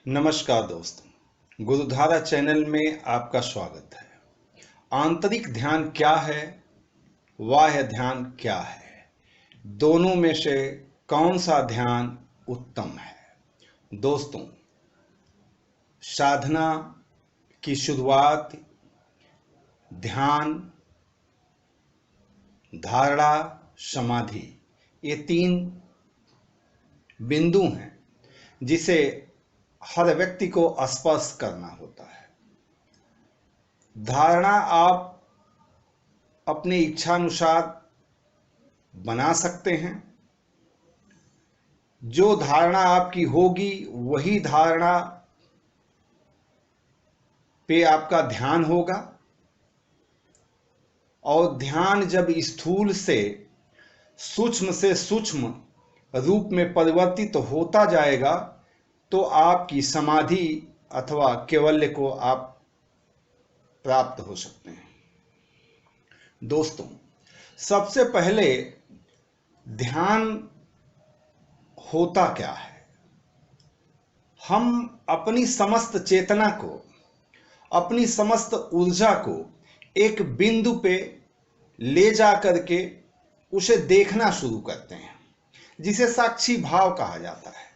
नमस्कार दोस्तों, गुरुधारा चैनल में आपका स्वागत है। आंतरिक ध्यान क्या है, बाह्य ध्यान क्या है, दोनों में से कौन सा ध्यान उत्तम है? दोस्तों, साधना की शुरुआत ध्यान, धारणा, समाधि, ये तीन बिंदु हैं जिसे हर व्यक्ति को स्पर्श करना होता है। धारणा आप अपनी इच्छानुसार बना सकते हैं। जो धारणा आपकी होगी वही धारणा पे आपका ध्यान होगा, और ध्यान जब स्थूल से सूक्ष्म रूप में परिवर्तित होता जाएगा तो आपकी समाधि अथवा कैवल्य को आप प्राप्त हो सकते हैं। दोस्तों, सबसे पहले ध्यान होता क्या है? हम अपनी समस्त चेतना को, अपनी समस्त ऊर्जा को एक बिंदु पे ले जा करके उसे देखना शुरू करते हैं, जिसे साक्षी भाव कहा जाता है।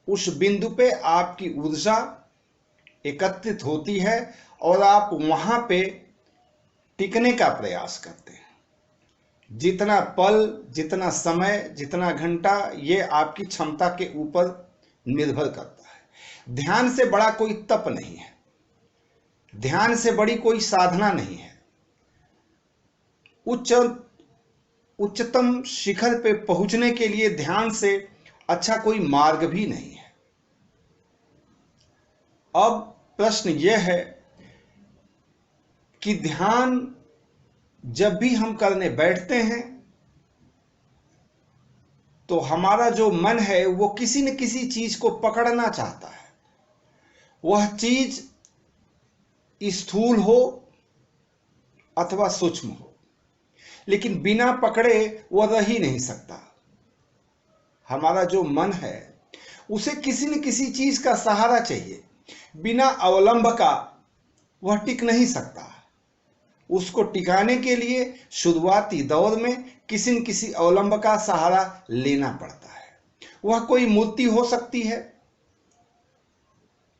उस बिंदु पे आपकी ऊर्जा एकत्रित होती है और आप वहां पे टिकने का प्रयास करते हैं। जितना पल, जितना समय, जितना घंटा, ये आपकी क्षमता के ऊपर निर्भर करता है। ध्यान से बड़ा कोई तप नहीं है, ध्यान से बड़ी कोई साधना नहीं है। उच्चतम शिखर पे पहुंचने के लिए ध्यान से अच्छा कोई मार्ग भी नहीं है। अब प्रश्न यह है कि ध्यान जब भी हम करने बैठते हैं तो हमारा जो मन है वो किसी न किसी चीज को पकड़ना चाहता है। वह चीज स्थूल हो अथवा सूक्ष्म हो, लेकिन बिना पकड़े वह रह ही नहीं सकता। हमारा जो मन है उसे किसी न किसी चीज का सहारा चाहिए। बिना अवलंब का वह टिक नहीं सकता। उसको टिकाने के लिए शुरुआती दौर में किसी न किसी अवलंब का सहारा लेना पड़ता है। वह कोई मूर्ति हो सकती है,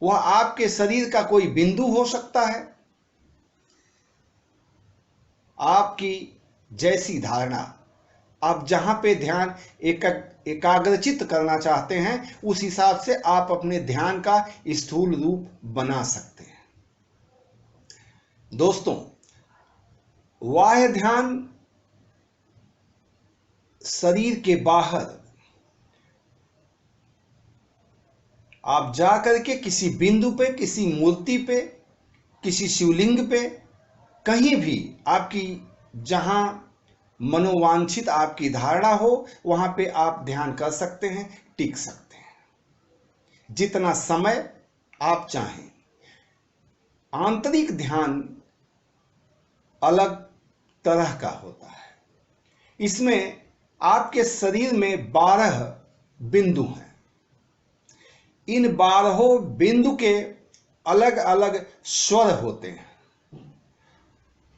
वह आपके शरीर का कोई बिंदु हो सकता है, आपकी जैसी धारणा, आप जहां पे ध्यान एकाग्रचित करना चाहते हैं उस हिसाब से आप अपने ध्यान का स्थूल रूप बना सकते हैं। दोस्तों, बाह्य ध्यान शरीर के बाहर आप जाकर के किसी बिंदु पे, किसी मूर्ति पे, किसी शिवलिंग पे, कहीं भी आपकी जहां मनोवांछित आपकी धारणा हो वहां पे आप ध्यान कर सकते हैं, टिक सकते हैं जितना समय आप चाहें। आंतरिक ध्यान अलग तरह का होता है। इसमें आपके शरीर में 12 बिंदु हैं। इन 12 बिंदु के अलग अलग स्वर होते हैं।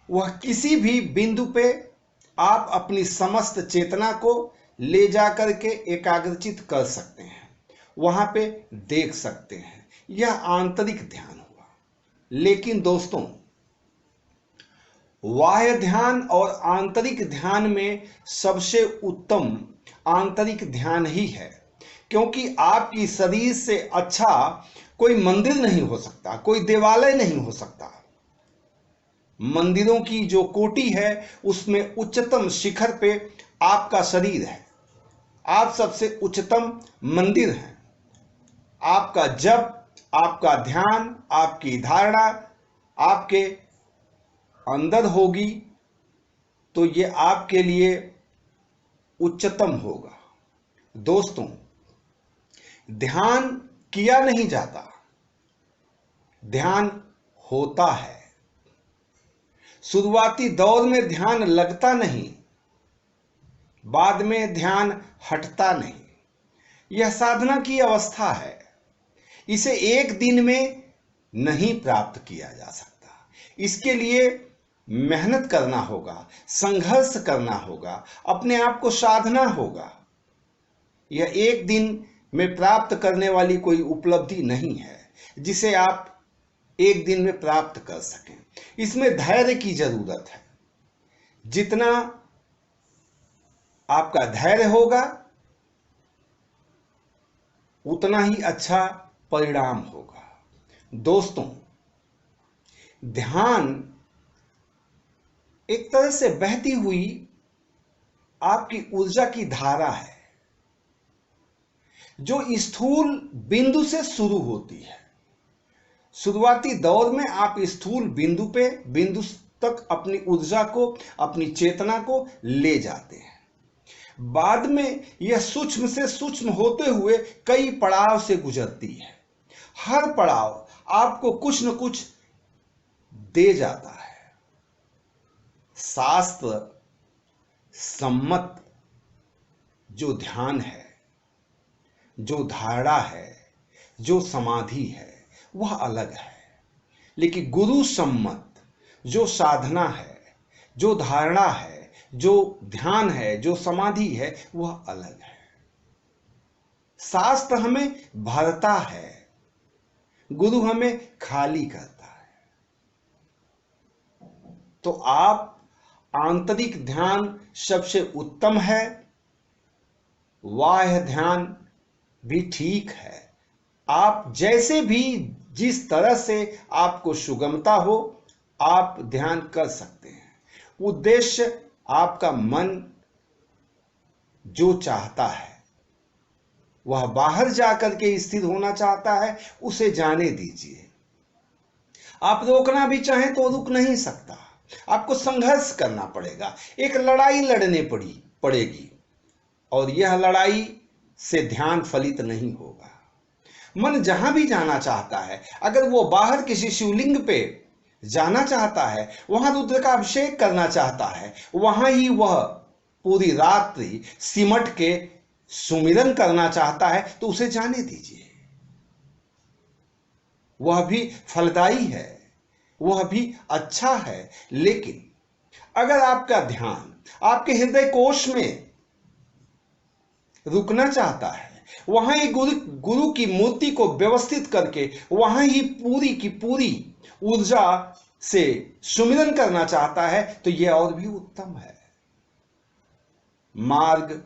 वह किसी भी बिंदु पे आप अपनी समस्त चेतना को ले जाकर के एकाग्रचित कर सकते हैं, वहां पे देख सकते हैं। यह आंतरिक ध्यान हुआ। लेकिन दोस्तों, बाह्य ध्यान और आंतरिक ध्यान में सबसे उत्तम आंतरिक ध्यान ही है, क्योंकि आपकी शरीर से अच्छा कोई मंदिर नहीं हो सकता, कोई देवालय नहीं हो सकता। मंदिरों की जो कोटि है उसमें उच्चतम शिखर पे आपका शरीर है। आप सबसे उच्चतम मंदिर हैं। आपका जप, आपका ध्यान, आपकी धारणा आपके अंदर होगी तो ये आपके लिए उच्चतम होगा। दोस्तों, ध्यान किया नहीं जाता, ध्यान होता है। शुरुआती दौर में ध्यान लगता नहीं, बाद में ध्यान हटता नहीं। यह साधना की अवस्था है। इसे एक दिन में नहीं प्राप्त किया जा सकता। इसके लिए मेहनत करना होगा, संघर्ष करना होगा, अपने आप को साधना होगा। यह एक दिन में प्राप्त करने वाली कोई उपलब्धि नहीं है जिसे आप एक दिन में प्राप्त कर सकें। इसमें धैर्य की जरूरत है। जितना आपका धैर्य होगा उतना ही अच्छा परिणाम होगा। दोस्तों, ध्यान एक तरह से बहती हुई आपकी ऊर्जा की धारा है जो स्थूल बिंदु से शुरू होती है। शुरुआती दौर में आप स्थूल बिंदु तक अपनी ऊर्जा को, अपनी चेतना को ले जाते हैं। बाद में यह सूक्ष्म से सूक्ष्म होते हुए कई पड़ाव से गुजरती है। हर पड़ाव आपको कुछ न कुछ दे जाता है। शास्त्र सम्मत जो ध्यान है, जो धारणा है, जो समाधि है, वह अलग है। लेकिन गुरु सम्मत जो साधना है, जो धारणा है, जो ध्यान है, जो समाधि है, वह अलग है। शास्त्र हमें भरता है, गुरु हमें खाली करता है। तो आप आंतरिक ध्यान सबसे उत्तम है, बाह्य ध्यान भी ठीक है। आप जैसे भी, जिस तरह से आपको सुगमता हो, आप ध्यान कर सकते हैं। उद्देश्य आपका मन जो चाहता है, वह बाहर जाकर के स्थिर होना चाहता है, उसे जाने दीजिए। आप रोकना भी चाहें तो रुक नहीं सकता। आपको संघर्ष करना पड़ेगा, एक लड़ाई लड़ने पड़ेगी और यह लड़ाई से ध्यान फलित नहीं होगा। मन जहां भी जाना चाहता है, अगर वो बाहर किसी शिवलिंग पे जाना चाहता है, वहां रुद्र का अभिषेक करना चाहता है, वहां ही वह पूरी रात्रि सिमट के सुमिरन करना चाहता है, तो उसे जाने दीजिए। वह भी फलदायी है, वह भी अच्छा है। लेकिन अगर आपका ध्यान आपके हृदय कोश में रुकना चाहता है, वहां ही गुरु की मूर्ति को व्यवस्थित करके वहां ही पूरी की पूरी ऊर्जा से सुमिरन करना चाहता है, तो यह और भी उत्तम है। मार्ग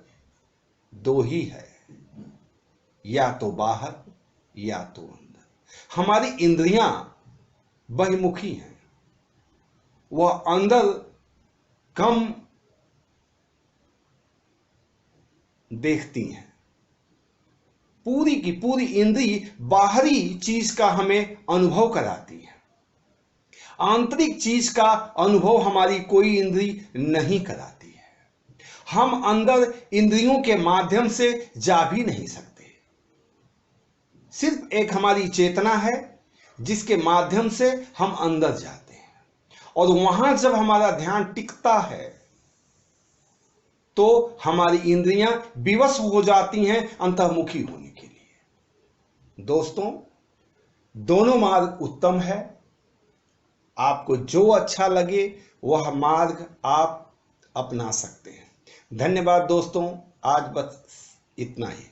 दो ही है, या तो बाहर या तो अंदर। हमारी इंद्रियां बहिर्मुखी हैं, वह अंदर कम देखती हैं। पूरी की पूरी इंद्री बाहरी चीज का हमें अनुभव कराती है, आंतरिक चीज का अनुभव हमारी कोई इंद्री नहीं कराती है। हम अंदर इंद्रियों के माध्यम से जा भी नहीं सकते। सिर्फ एक हमारी चेतना है जिसके माध्यम से हम अंदर जाते हैं, और वहां जब हमारा ध्यान टिकता है तो हमारी इंद्रियां विवश हो जाती हैं अंतर्मुखी होने के लिए। दोस्तों, दोनों मार्ग उत्तम है। आपको जो अच्छा लगे वह मार्ग आप अपना सकते हैं। धन्यवाद दोस्तों, आज बस इतना ही।